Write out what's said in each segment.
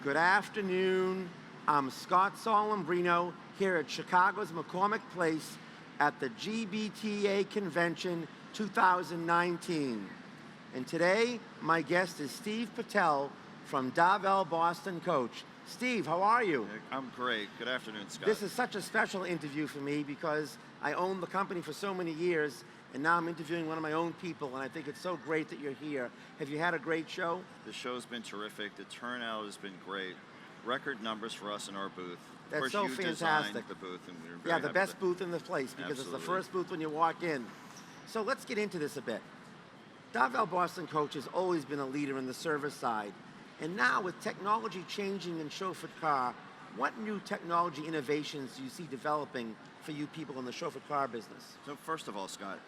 Good afternoon. I'm Scott Solembrino here at Chicago's McCormick Place at the GBTA Convention 2019. And today, my guest is Steve Pitel from Darvel Boston Coach. Steve, how are you? I'm great. Good afternoon, Scott. This is such a special interview for me because I owned the company for so many years, and now I'm interviewing one of my own people, and I think it's so great that you're here. Have you had a great show? The show's been terrific. The turnout has been great. Record numbers for us in our booth. That's of course, so you fantastic. designed the booth, and we were very Yeah, the happy best to- booth in the place because it's the Absolutely. first booth when you walk in. So let's get into this a bit. Darvel Boston Coach has always been a leader in the service side. And now with technology changing in chauffeured car, what new technology innovations do you see developing for you people in the chauffeured car business? So first of all, Scott,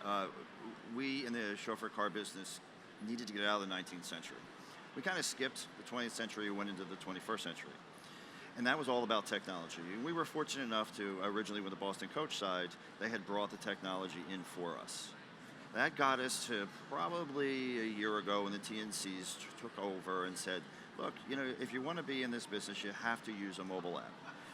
we in the chauffeur car business needed to get out of the 19th century. We kind of skipped the 20th century and went into the 21st century. And that was all about technology. And we were fortunate enough to, originally with the Boston Coach side, they had brought the technology in for us. That got us to probably a year ago when the TNCs took over and said, look, you know, if you want to be in this business, you have to use a mobile app.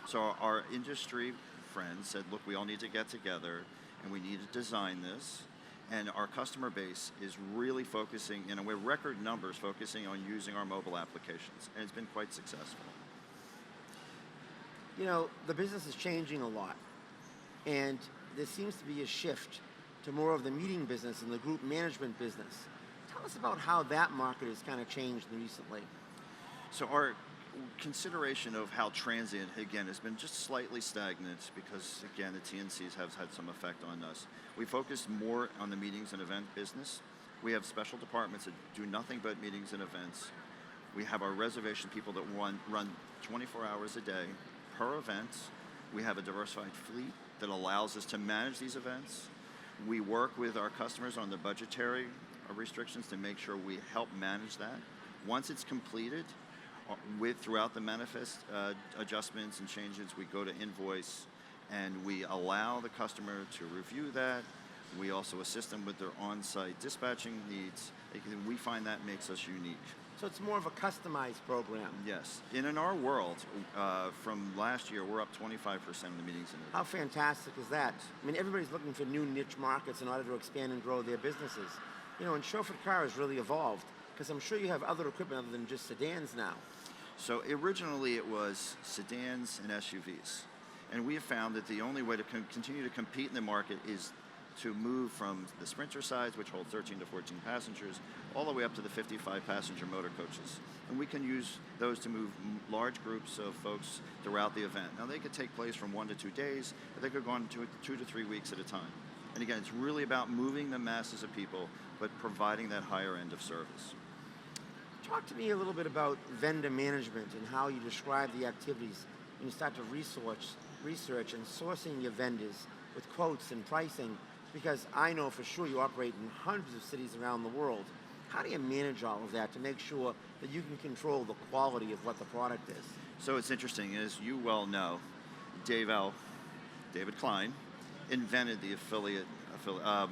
So our industry friends said, look, we all need to get together and we need to design this. And our customer base is really focusing, with record numbers, focusing on using our mobile applications. And it's been quite successful. You know, the business is changing a lot. And there seems to be a shift to more of the meeting business and the group management business. Tell us about how that market has kind of changed recently. So our consideration of how transient, again, has been just slightly stagnant because, again, the TNCs have had some effect on us. We focus more on the meetings and event business. We have special departments that do nothing but meetings and events. We have our reservation people that run 24 hours a day per event. We have a diversified fleet that allows us to manage these events. We work with our customers on the budgetary restrictions to make sure we help manage that. Once it's completed, throughout the manifest adjustments and changes, we go to invoice and we allow the customer to review that. We also assist them with their on-site dispatching needs. We find that makes us unique. So it's more of a customized program. Yes. And in our world, from last year, we're up 25% in the meetings. How fantastic is that? I mean, everybody's looking for new niche markets in order to expand and grow their businesses. You know, and chauffeured car has really evolved because I'm sure you have other equipment other than just sedans now. So originally it was sedans and SUVs. And we have found that the only way to continue to compete in the market is to move from the Sprinter size, which hold 13 to 14 passengers, all the way up to the 55 passenger motor coaches. And we can use those to move large groups of folks throughout the event. Now they could take place from 1 to 2 days, or they could go on 2 to 3 weeks at a time. And again, it's really about moving the masses of people, but providing that higher end of service. Talk to me a little bit about vendor management and how you describe the activities when you start to research and sourcing your vendors with quotes and pricing, because I know for sure you operate in hundreds of cities around the world. How do you manage all of that to make sure that you can control the quality of what the product is? So it's interesting, as you well know, David Klein invented the affiliate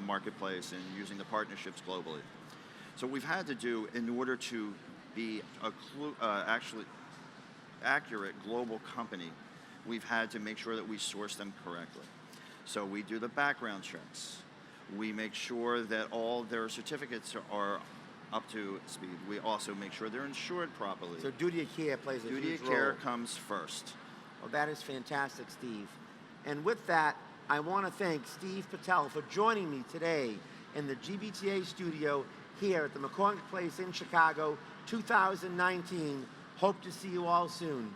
marketplace and using the partnerships globally. So what we've had to do in order to be actually accurate global company, we've had to make sure that we source them correctly. So we do the background checks. We make sure that all their certificates are up to speed. We also make sure they're insured properly. So duty of care plays a huge role. Duty of care comes first. Well, that is fantastic, Steve. And with that, I want to thank Steve Pitel for joining me today in the GBTA studio here at the McCormick Place in Chicago, 2019. Hope to see you all soon.